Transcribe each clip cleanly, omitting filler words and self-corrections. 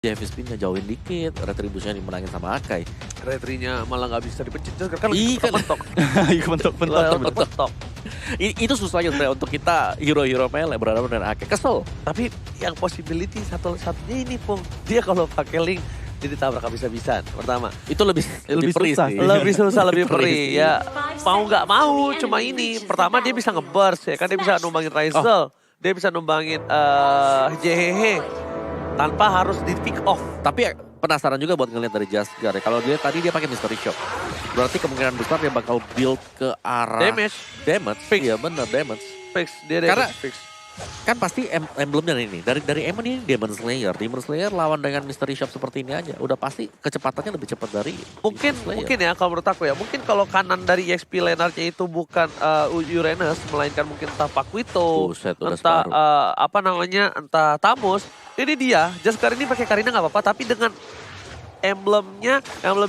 heavy spin-nya jauhin dikit, retribution dimenangin sama Akai. Retrinya malah nggak bisa dipencet kan Ih, lagi kan. mentok. Mentok. Itu susahnya sebenarnya untuk kita hero-hero melee berhadapan dengan Akai. Kesel. Tapi yang possibility satu-satunya ini Pung. Dia kalau pakai link dia ditabrak habis-habisan. Pertama. Itu lebih perih susah. sih. Lebih susah, lebih Perih perih. Ya mau nggak mau cuma ini. Pertama dia bisa nge-burst ya kan. Dia bisa numbangin Raisel. Dia bisa numbangin JHH. Tanpa harus di pick off. Tapi penasaran juga buat ngeliat dari Jasgar ya. Kalau dia tadi dia pakai Mystery Shock. Berarti kemungkinan besar dia bakal build ke arah Damage. Fix. Iya bener damage. Fix. Dia Karena damage fix. kan pasti emblemnya ini. Dari Emon ini Demon Slayer. Demon Slayer lawan dengan Mystery Shop seperti ini aja. Udah pasti kecepatannya lebih cepat dari Mungkin ya kalau menurut aku ya. Mungkin kalau kanan dari EXP lanernya itu bukan Uranus. Melainkan mungkin entah Pakuito. Buset, udah Entah separuh. entah Tamus. Ini dia. Jaskar ini pakai Karina nggak apa-apa. Tapi dengan emblem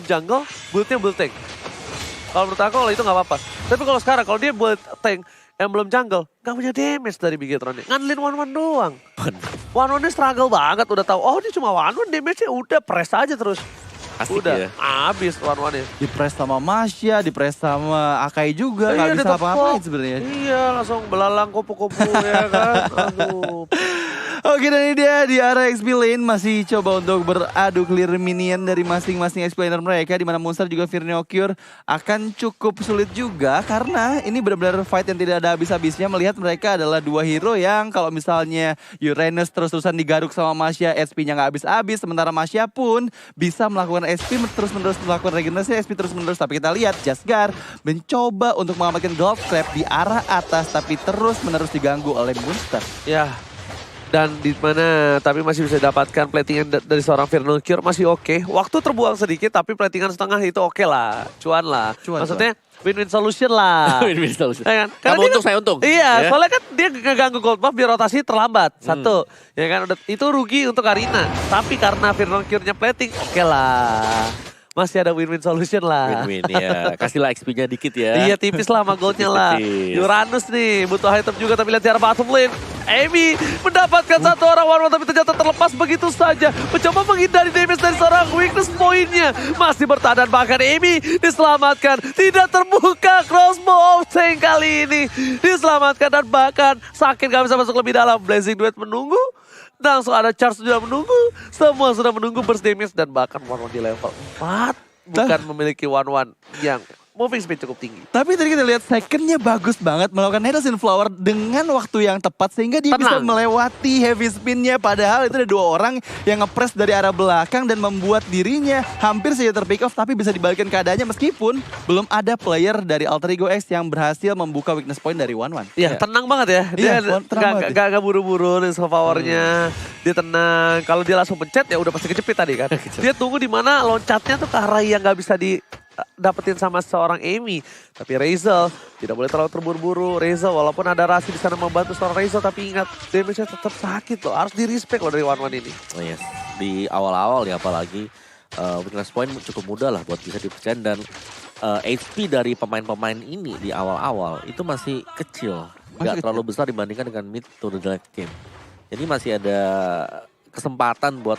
jungle. Build-nya build tank. Kalau menurut aku kalau itu nggak apa-apa. Tapi kalau sekarang kalau dia build tank. Emblem jungle, gak punya damage dari Bigetron-nya. Ngandelin one-one doang. One-one-nya struggle banget, udah tahu. Oh dia cuma one-one, damage-nya udah press aja terus. Asik Udah, ya. abis one-one-nya. Di-press sama Masya, di-press sama Akai juga. Iya, Gak dia bisa tepok. apa-apain sebenarnya. Iya, langsung belalang kupu-kupu ya kan. Aduh. Oke, dan ini dia di area XP lane masih coba untuk beradu clear minion dari masing-masing explainer mereka, di mana Monster juga Firneocure akan cukup sulit juga karena ini benar-benar fight yang tidak ada habis-habisnya, melihat mereka adalah dua hero yang kalau misalnya Uranus terus-terusan digaruk sama Masya, SP-nya nggak habis-habis, sementara Masya pun bisa melakukan SP terus-menerus melakukan regenerasi SP terus-menerus. Tapi kita lihat Jasgar mencoba untuk mengamankan Gold Trap di arah atas tapi terus-menerus diganggu oleh Monster. Ya. Dan di mana tapi masih bisa dapatkan platingan dari seorang Firneocure masih oke. Waktu terbuang sedikit tapi platingan setengah itu oke lah. Cuan lah. Maksudnya win-win solution lah. Win-win solution. Ya kan? Kamu untung, kan, saya untung. Iya, Ya. soalnya kan dia ngeganggu gold buff biar rotasi terlambat. Satu. Ya kan, itu rugi untuk Karina. Tapi karena Firneocure-nya plating, oke lah. Masih ada win-win solution lah. Win-win ya. Kasihlah XP-nya dikit ya. Iya tipis lah sama goldnya lah. Tipis. Uranus nih butuh item juga tapi lihat cara bottom lane. Amy mendapatkan satu orang one tapi ternyata terlepas begitu saja. Mencoba menghindari damage dari seorang weakness point-nya. Masih bertahan bahkan Amy diselamatkan. Tidak terbuka crossbow of Tank kali ini. Diselamatkan dan bahkan sakit gak bisa masuk lebih dalam. Blazing Duet menunggu. Langsung ada charge sudah menunggu. Semua sudah menunggu burst damage dan bahkan one-one di level 4. Bukan memiliki one-one yang moving speed cukup tinggi. Tapi tadi kita lihat secondnya bagus banget melakukan Needles in Flower dengan waktu yang tepat sehingga dia bisa melewati heavy spinnya. Padahal itu ada dua orang yang nge-press dari arah belakang dan membuat dirinya hampir saja terpick off tapi bisa dibalikkan keadaannya meskipun belum ada player dari Alter Ego X yang berhasil membuka weakness point dari One. Iya, tenang banget ya. Dia gak buru-buru nih powernya. Dia tenang. Kalau dia langsung pencet ya udah pasti kejepit tadi kan. Dia tunggu di mana loncatnya tuh ke arah yang gak bisa dapetin sama seorang Amy. Tapi Razel tidak boleh terlalu terburu-buru. Razel walaupun ada Rasi di sana membantu seorang Razel tapi ingat damage-nya tetap sakit loh. Harus di-respect loh dari one-one ini. Oh yes. Di awal-awal ya apalagi weakness point cukup mudah lah buat bisa dipercayain dan HP dari pemain-pemain ini di awal-awal itu masih kecil. Gak terlalu besar dibandingkan dengan mid to the late game. Jadi masih ada kesempatan buat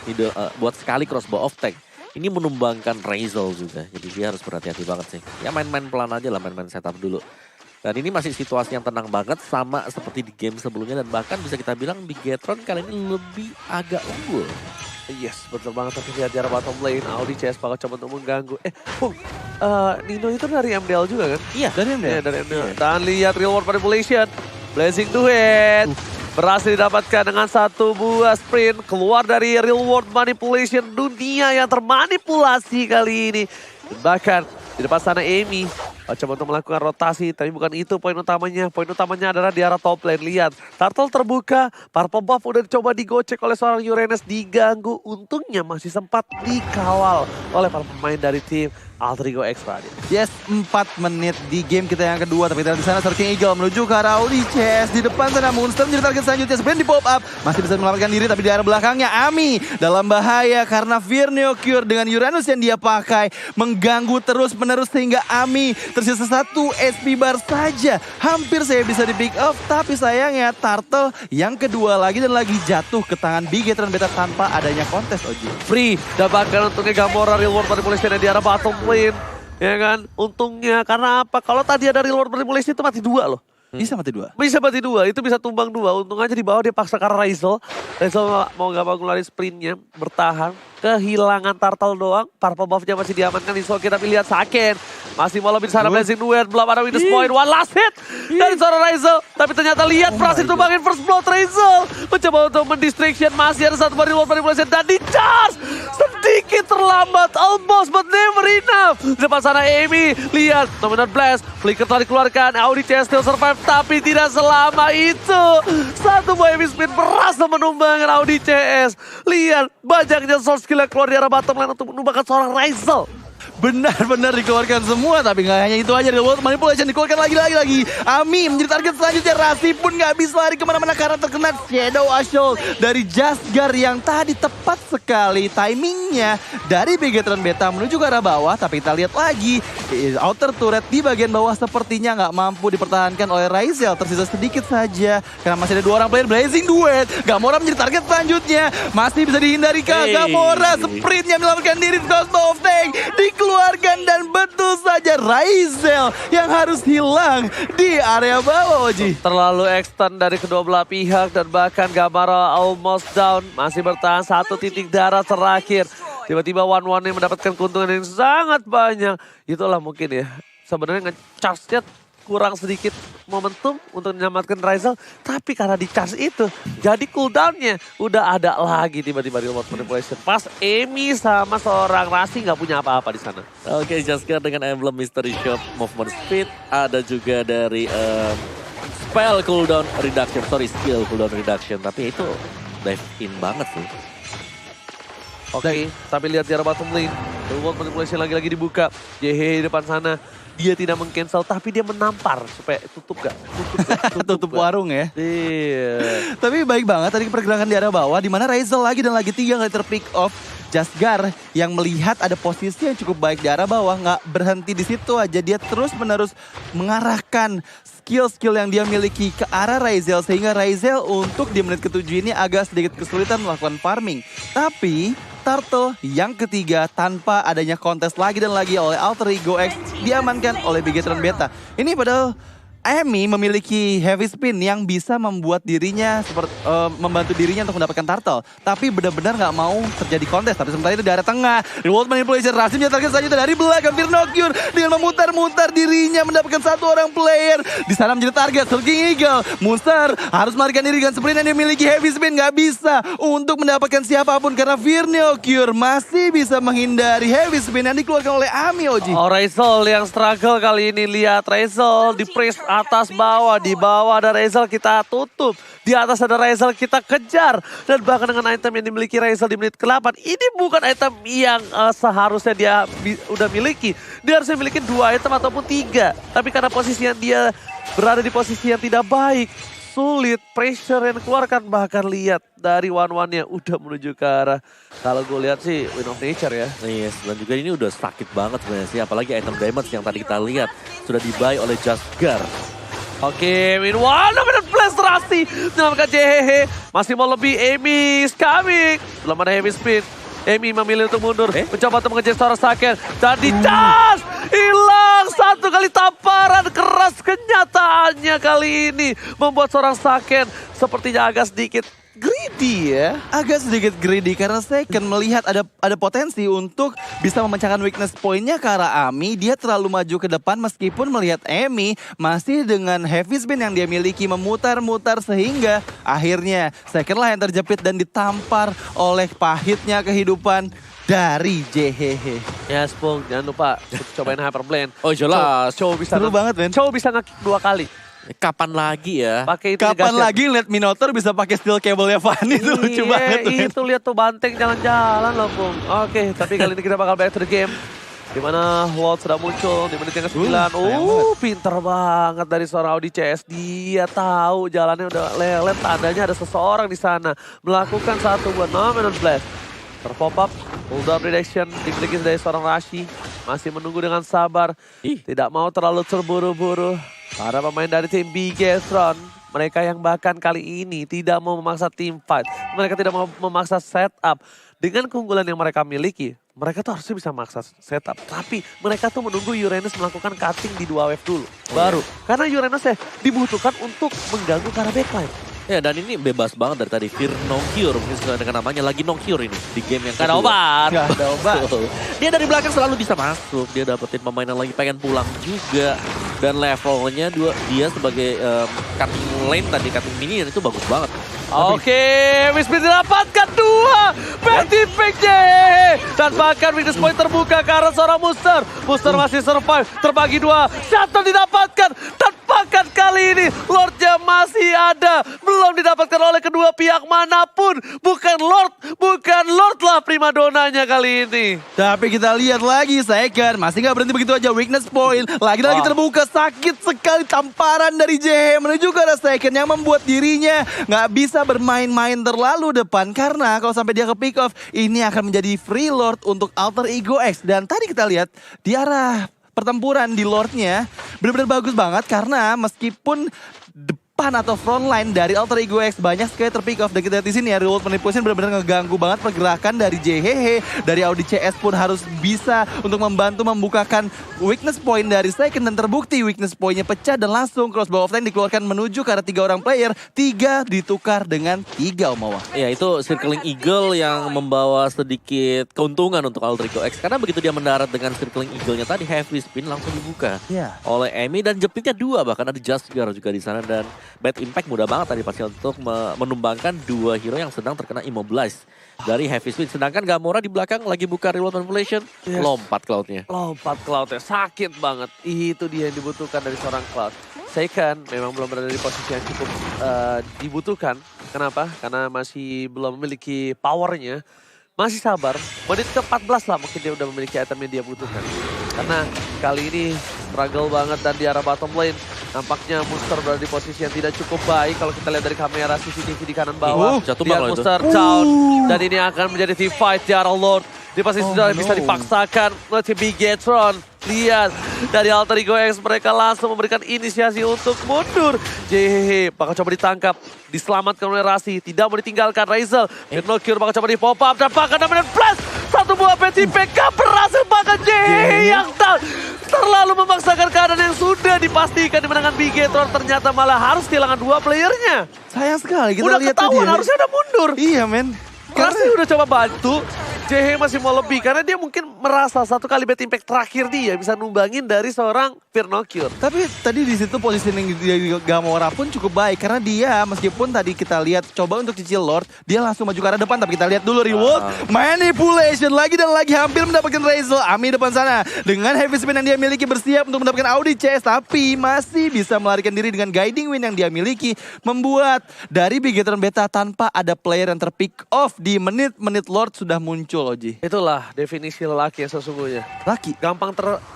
buat sekali crossbow of tank. Ini menumbangkan Razel juga, jadi dia harus berhati-hati banget sih. Ya main-main pelan aja lah, main-main setup dulu. Dan ini masih situasi yang tenang banget, sama seperti di game sebelumnya. Dan bahkan bisa kita bilang Bigetron kali ini lebih agak unggul. Yes, betul banget. Tapi lihat jarak bottom lane, Audi CS bakal coba untuk mengganggu. Nino itu dari MDL juga kan? Iya, dari MDL. Dari MDL. Dan lihat real world manipulation, Blazing Duet. Berhasil didapatkan dengan satu buah sprint. Keluar dari real world manipulation. Dunia yang termanipulasi kali ini. Dan bahkan di depan sana Amy. Coba untuk melakukan rotasi. Tapi bukan itu poin utamanya. Poin utamanya adalah di arah top lane. Lihat. Turtle terbuka. Purple buff udah dicoba digocek oleh seorang Uranus. Diganggu. Untungnya masih sempat dikawal oleh para pemain dari tim Alter Ego extra dia. Yes, 4 menit di game kita yang kedua. Tapi di sana Searching Eagle menuju ke arah Audi CS. Di depan sana Monster menjadi target selanjutnya. Sebenarnya di pop up. Masih bisa menyelamatkan diri tapi di arah belakangnya Ami dalam bahaya. Karena Virneocure dengan Uranus yang dia pakai mengganggu terus menerus sehingga Ami tersisa 1 SP bar saja. Hampir saya bisa di pick off. Tapi sayangnya Turtle yang kedua lagi dan lagi jatuh ke tangan Bigetron Beta tanpa adanya kontes Oji. Free, dapatkan untungnya Gamora reward manipulation di arah bottom lane. Ya kan, untungnya karena apa? Kalau tadi ada reward manipulation itu mati 2 loh. Bisa mati 2. Bisa mati 2, itu bisa tumbang 2. Untung aja di bawah dia paksa karena Raisel. Raisel mau gak mau ngeluarin sprintnya, bertahan. Kehilangan Turtle doang, purple buff-nya masih diamankan. So kita lihat Saken. Masih mau lebih di sana Blazing Duet, belum ada Witness Point. One last hit dari seorang Raisel. Tapi ternyata lihat berhasil tumbangin first blood Raisel. Mencoba untuk mendistraction, masih ada satu reward manipulation dan di charge. Sedikit terlambat, almost but never enough. Di depan sana Amy, lihat Dominant Blast. Flicker telah dikeluarkan, Audi CS still survive. Tapi tidak selama itu. Satu buah heavy spin berhasil menumbangkan Audi CS. Lihat, banyaknya source skill yang keluar di arah bottom lane untuk menumbangkan seorang Raisel. Benar-benar dikeluarkan semua, tapi nggak hanya itu aja. Reward manipulation dikeluarkan lagi. Ami menjadi target selanjutnya. Rasi pun nggak bisa lari kemana-mana karena terkena Shadow Assault dari Jasgar yang tadi tepat sekali timingnya dari Bigetron Beta menuju ke arah bawah. Tapi kita lihat lagi, outer turret di bagian bawah sepertinya nggak mampu dipertahankan oleh Raisel. Tersisa sedikit saja karena masih ada 2 orang player. Blazing Duet, Gamora menjadi target selanjutnya. Masih bisa dihindari kah? Gamora sprintnya menyelamatkan diri. Cosmo of Tank dikeluarkan dan betul saja Raisel yang harus hilang di area bawah Oji. Terlalu extend dari kedua belah pihak dan bahkan Gamora almost down. Masih bertahan 1 titik darah terakhir. Tiba-tiba one-one yang mendapatkan keuntungan yang sangat banyak. Itulah mungkin ya. Sebenarnya nge-charge-nya kurang sedikit momentum untuk menyelamatkan Raisel. Tapi karena di-charge itu, jadi cooldown-nya udah ada lagi tiba-tiba di reward manipulation. Pas Amy sama seorang Rasi nggak punya apa-apa di sana. Oke, Jasgar dengan emblem Mystery Shop movement speed. Ada juga dari skill cooldown reduction. Tapi itu dive in banget sih. Oke, tapi lihat di arah bottom lane. Reward manipulation lagi-lagi dibuka. JH di depan sana. Dia tidak meng-cancel, tapi dia menampar supaya tutup gak? Tutup warung ya. Iya. Tapi baik banget tadi pergerakan di arah bawah, di mana Raisel lagi dan lagi 3 kali terpick off. Jasgar yang melihat ada posisi yang cukup baik di arah bawah, nggak berhenti di situ aja. Dia terus-menerus mengarahkan skill-skill yang dia miliki ke arah Raisel. Sehingga Raisel untuk di menit ke-7 ini agak sedikit kesulitan melakukan farming. Tapi Turtle yang ketiga tanpa adanya kontes lagi dan lagi oleh Alter Ego X diamankan oleh Bigetron Beta. Ini padahal Amy memiliki heavy spin yang bisa membuat dirinya membantu dirinya untuk mendapatkan turtle. Tapi benar-benar nggak mau terjadi kontes. Tapi sementara itu di area tengah, reward manipulation Rasim target selanjutnya dari belakang Virneocure dengan memutar-mutar dirinya mendapatkan 1 orang player. Di sana menjadi target Searching Eagle. Monster harus melarikan diri dengan sprint yang dimiliki heavy spin. Nggak bisa untuk mendapatkan siapapun karena Virneocure masih bisa menghindari heavy spin yang dikeluarkan oleh Ami Oji. Oh, Raisel yang struggle kali ini. Lihat Raisel di press atas bawah, di bawah ada Raisel kita tutup, di atas ada Raisel kita kejar, dan bahkan dengan item yang dimiliki Raisel di menit ke-8 ini bukan item yang seharusnya dia udah miliki. Dia harusnya miliki 2 item ataupun 3, tapi karena posisi yang dia berada di posisi yang tidak baik, sulit, pressure yang dikeluarkan. Bahkan lihat dari one-one-nya udah menuju ke arah, kalau gue lihat sih Win of Nature ya. Yes, dan juga ini udah sakit banget sebenarnya sih, apalagi item damage yang tadi kita lihat sudah di-buy oleh Jasgar. Oke, win one, dominant blast Rasi. Menyelamatkan JHH, masih mau lebih, Amy is coming. Belum ada heavy spin. Amy memilih untuk mundur, mencoba untuk mengejar seorang Saken. Dan di charge, hilang 1 kali tamparan keras. Kenyataannya kali ini membuat seorang Saken sepertinya agak sedikit greedy ya. Agak sedikit greedy karena Saken melihat ada potensi untuk bisa memecahkan weakness point-nya ke arah Ami. Dia terlalu maju ke depan meskipun melihat Amy masih dengan heavy spin yang dia miliki memutar-mutar sehingga akhirnya Saken lah yang terjepit dan ditampar oleh pahitnya kehidupan dari JHH. Ya Spung, jangan lupa cobain Hyperblade. Oh jelas. Coba bisa Seru banget men. Coba bisa nge-kick 2 kali. Kapan lagi ya? Pakai itu Kapan gasnya. lagi lihat Minotaur bisa pakai steel cable-nya Fanny tuh lucu banget men. Itu lihat tuh banteng jalan-jalan loh Bung. Oke, tapi kali ini kita bakal back to the game. Dimana Lord sudah muncul di menit yang ke-9. Pinter banget dari seorang Audi CS. Dia tahu jalannya udah lelet, tandanya ada seseorang di sana. Melakukan satu buat Phenomenal Blast. Terpop up, cooldown reduction dimiliki dari seorang Rashi. Masih menunggu dengan sabar. Tidak mau terlalu terburu-buru. Para pemain dari tim Bigetron. Mereka yang bahkan kali ini tidak mau memaksa team fight. Mereka tidak mau memaksa setup. Dengan keunggulan yang mereka miliki, mereka tuh harusnya bisa maksa setup. Tapi mereka tuh menunggu Uranus melakukan cutting di 2 wave dulu. Baru. Karena Uranus dibutuhkan untuk mengganggu ke arah backline. Ya, dan ini bebas banget dari tadi. Fear No Cure, mungkin sesuai dengan namanya. Lagi No Cure ini di game yang Gak ada obat. Gak ada obat. Dia dari belakang selalu bisa masuk. Dia dapetin pemain yang lagi pengen pulang juga. Dan levelnya dia sebagai cutting lane tadi, cutting minion itu bagus banget. Oke, Wisby didapatkan 2. Betty PJ. Dan bahkan weakness point terbuka ke arah seorang Muster. Muster masih survive, terbagi 2. Shuttle didapatkan. Dan bahkan kali ini Lordnya masih ada. Belum didapatkan oleh kedua pihak manapun. Bukan Lord lah primadonanya kali ini. Tapi kita lihat lagi, Second masih gak berhenti begitu aja. Weakness point, lagi-lagi terbuka. Sakit sekali tamparan dari JH menuju ke arah Second yang membuat dirinya gak bisa bermain-main terlalu depan. Karena kalau sampai dia ke pick off, ini akan menjadi free Lord untuk Alter Ego X. Dan tadi kita lihat di arah pertempuran di Lordnya benar-benar bagus banget. Karena meskipun depan atau front line dari Alter Ego X banyak sekali terpick off. Dan kita lihat di sini ya, Revolt Manipulation benar-benar ngeganggu banget pergerakan dari JHH. Dari Audi CS pun harus bisa untuk membantu membukakan weakness point dari Second. Dan terbukti weakness pointnya pecah dan langsung crossbow of time dikeluarkan menuju ke arah 3 orang player. 3 ditukar dengan 3 Omawa. Ya, itu Circling Eagle yang membawa sedikit keuntungan untuk Alter Ego X. Karena begitu dia mendarat dengan Circling Eagle-nya tadi, heavy spin langsung dibuka oleh Emi. Dan jepitnya 2, bahkan ada Jasgar juga di sana. Dan Bad Impact mudah banget tadi pasti untuk menumbangkan 2 hero yang sedang terkena immobilize dari heavy spin. Sedangkan Gamora di belakang lagi buka reload manipulation, lompat Cloud-nya. Lompat Cloud-nya, sakit banget. Itu dia yang dibutuhkan dari seorang Cloud. Second memang belum berada di posisi yang cukup dibutuhkan. Kenapa? Karena masih belum memiliki powernya. Masih sabar, menit ke-14 lah mungkin dia udah memiliki item yang dia butuhkan. Karena kali ini struggle banget dan di arah bottom lane. Nampaknya Muster berada di posisi yang tidak cukup baik. Kalau kita lihat dari kamera CCTV di kanan bawah. Jatuh Lihat Muster down. Dan ini akan menjadi team fight di arah Lord. Di posisi sudah bisa dipaksakan oleh tim Bigetron. Lihat dari Alter Ego X mereka langsung memberikan inisiasi untuk mundur. JHH bakal coba ditangkap. Diselamatkan oleh Rasi. Tidak mau ditinggalkan Razel. No Cure bakal coba di pop up. Dan bahkan namanya flash. Satu buah PTPK berhasil bahkan JHH yang terlalu memaksakan keadaan yang sudah dipastikan di menangan Bigetron. Ternyata malah harus kehilangan 2 playernya. Sayang sekali kita udah lihat ketahuan tadi. harusnya udah mundur. Iya men. Rasi udah coba bantu. JH masih mau lebih karena dia mungkin merasa 1 kali bad impact terakhir dia bisa numbangin dari seorang Fear No Cure. Tapi tadi di situ positioning di Gamora pun cukup baik karena dia meskipun tadi kita lihat coba untuk cicil Lord, dia langsung maju ke arah depan. Tapi kita lihat dulu Revolt Manipulation lagi dan lagi hampir mendapatkan Razel. Ami depan sana dengan heavy spin yang dia miliki bersiap untuk mendapatkan Audi CS, tapi masih bisa melarikan diri dengan guiding win yang dia miliki, membuat dari Bigetron Beta tanpa ada player yang terpick off di menit-menit Lord sudah muncul. Oji. Itulah definisi lelaki yang sesungguhnya. Laki. Gampang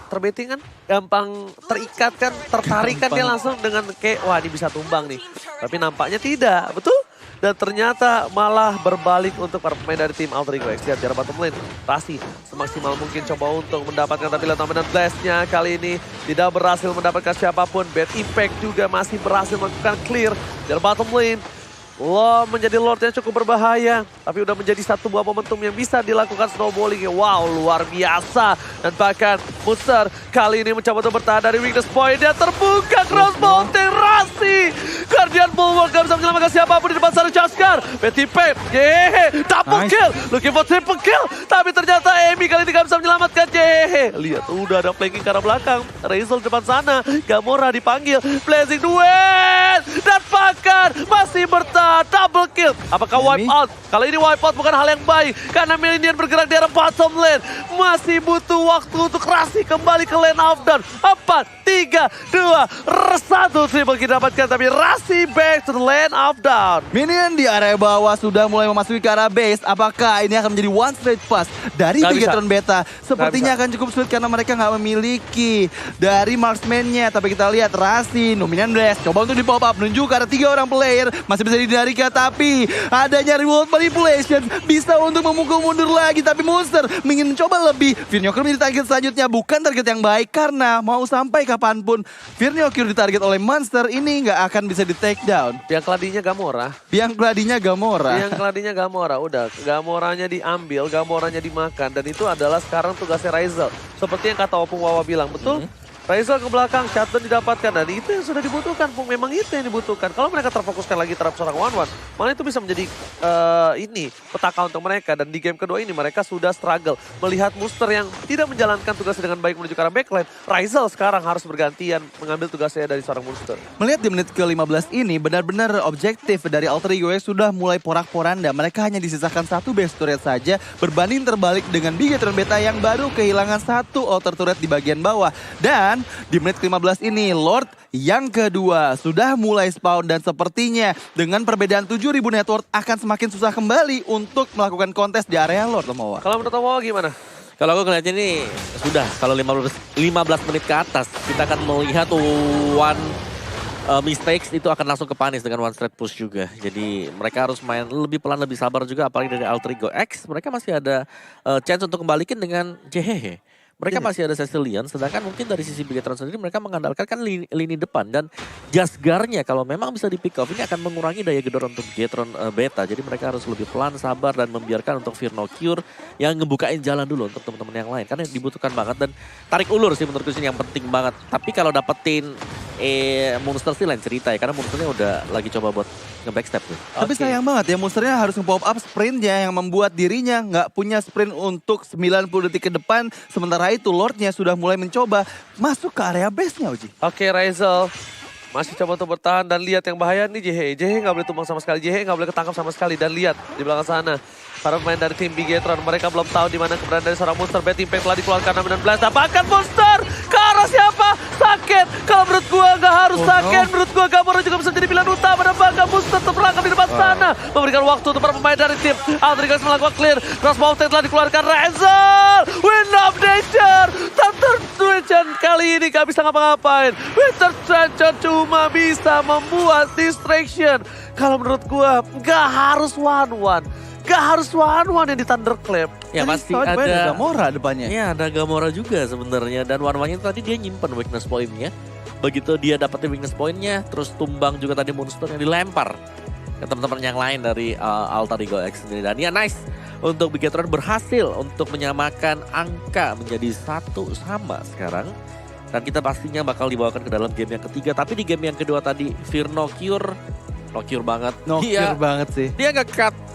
terbeting kan, gampang terikat kan, tertarik kan dia langsung dengan kayak wah ini bisa tumbang nih. Tapi nampaknya tidak, betul? Dan ternyata malah berbalik untuk para pemain dari tim Alter Ego X. Lihat jarak bottom lane. Rasi semaksimal mungkin coba untuk mendapatkan, tapi lihat dominant blast-nya kali ini tidak berhasil mendapatkan siapapun. Bad Impact juga masih berhasil melakukan clear jarak bottom lane. Lo menjadi Lord yang cukup berbahaya. Tapi udah menjadi satu buah momentum yang bisa dilakukan snowballing. Wow, luar biasa. Dan bahkan Muster kali ini mencoba untuk bertahan dari weakness point. Dia terbuka crossbow Rasi. Guardian Bulwark gak bisa menyelamatkan siapapun di depan sana Jaskar. PTP, double kill. Looking for triple kill. Tapi ternyata Emi kali ini gak bisa menyelamatkan Lihat, udah ada flanking ke arah belakang. Razel depan sana. Gamora dipanggil. Blazing duet. Dan bahkan masih bertahan. Double kill. Apakah wipe out? Kali ini wipe out bukan hal yang baik. Karena Minion bergerak di arah bottom lane. Masih butuh waktu untuk Rasi kembali ke lane of down. 4, 3, 2, 1. Triple kill dapatkan tapi Rasi back to the lane of down. Minion di area bawah sudah mulai memasuki ke arah base. Apakah ini akan menjadi one straight pass dari Nggak Bigetron Beta? bisa. Sepertinya akan cukup sulit karena mereka nggak memiliki dari marksman-nya. Tapi kita lihat Rasi, Minion Blast coba untuk di pop up menuju ke arah 3 orang player. Masih bisa dihindari tapi adanya reward manipulation bisa untuk memukul mundur lagi. Tapi Monster ingin mencoba lebih. Firniokur menjadi target selanjutnya, bukan target yang baik karena mau sampai kapanpun Firniokur ditarget oleh Monster ini nggak akan bisa di take down. Yang keladinya Gamora. Yang gladinya Gamora. Yang keladinya Gamora, udah Gamoranya diambil, Gamoranya dimakan. Dan itu adalah sekarang tugasnya Razel. Seperti yang kata Opung Wawa bilang, betul? Razel ke belakang, shutdown didapatkan. Dan itu yang sudah dibutuhkan, Pung. Memang itu yang dibutuhkan. Kalau mereka terfokuskan lagi terhadap seorang one-one, malah itu bisa menjadi ini petaka untuk mereka. Dan di game kedua ini mereka sudah struggle. Melihat Monster yang tidak menjalankan tugasnya dengan baik menuju ke arah backline. Razel sekarang harus bergantian mengambil tugasnya dari seorang Monster. Melihat di menit ke-15 ini benar-benar objektif dari Alter Ego sudah mulai porak-poranda. Mereka hanya disisakan satu base turret saja, berbanding terbalik dengan Bigetron Beta yang baru kehilangan satu outer turret di bagian bawah. Dan di menit ke-15 ini Lord yang kedua sudah mulai spawn dan sepertinya dengan perbedaan 7.000 network akan semakin susah kembali untuk melakukan kontes di area Lord, Omawa. Kalau menurut Wawa gimana? Kalau aku ngeliatnya ini sudah, kalau 15 menit ke atas kita akan melihat one mistakes itu akan langsung ke punish dengan one straight push juga. Jadi mereka harus main lebih pelan, lebih sabar juga, apalagi dari Alter Ego X. Mereka masih ada chance untuk kembalikan dengan JHH. Mereka masih ada Cecilion, sedangkan mungkin dari sisi Bigetron sendiri mereka mengandalkan kan lini depan. Dan Jasgarnya kalau memang bisa di pick off ini akan mengurangi daya gedor untuk Bigetron Beta. Jadi mereka harus lebih pelan, sabar dan membiarkan untuk Firnocure yang ngebukain jalan dulu untuk teman-teman yang lain. Karena dibutuhkan banget dan tarik ulur sih menurutku sini yang penting banget. Tapi kalau dapetin Monster sih lain cerita ya, karena Monsternya udah lagi coba buat nge-backstep tuh. Tapi sayang banget ya, Monsternya harus nge-pop up sprintnya yang membuat dirinya nggak punya sprint untuk 90 detik ke depan. Sementara itu Lordnya sudah mulai mencoba masuk ke area base-nya, Uji. Oke, Razel masih coba untuk bertahan dan lihat yang bahaya nih JHE. JHE nggak boleh tumbang sama sekali, JHE nggak boleh ketangkap sama sekali. Dan lihat di belakang sana para pemain dari tim Bigetron, mereka belum tahu di mana keberadaan dari seorang Monster. Bad Impact telah dikeluarkan 16. Dapatkan Monster ke arah siapa? Sakit. Kalau menurut gua nggak harus sakit. Menurut gua Gamora juga bisa jadi pilihan utama. Dan bahkan Monster terperangkap di depan sana. Memberikan waktu untuk para pemain dari tim Alter Ego melakukan clear. Cross Mountain telah dikeluarkan. Razel, Wind of Nature. Thunder Strange kali ini gak bisa ngapa-ngapain. Winter Strange cuma bisa membuat distraction. Kalau menurut gua nggak harus one-one. Gak harus one-one yang di Thunderclap. Ya Tadi pasti ada ada Gamora depannya. Ya ada Gamora juga sebenarnya. Dan one-one itu tadi dia nyimpen weakness point-nya. Begitu dia dapetin weakness point-nya, terus tumbang juga tadi Monster yang dilempar ke teman-teman yang lain dari Alter Ego X sendiri. Dan ya nice untuk Bigetron berhasil untuk menyamakan angka menjadi 1 sama sekarang. Dan kita pastinya bakal dibawakan ke dalam game yang ketiga. Tapi di game yang kedua tadi Firnocure, nokir banget. Nokir banget sih. Dia nge-cut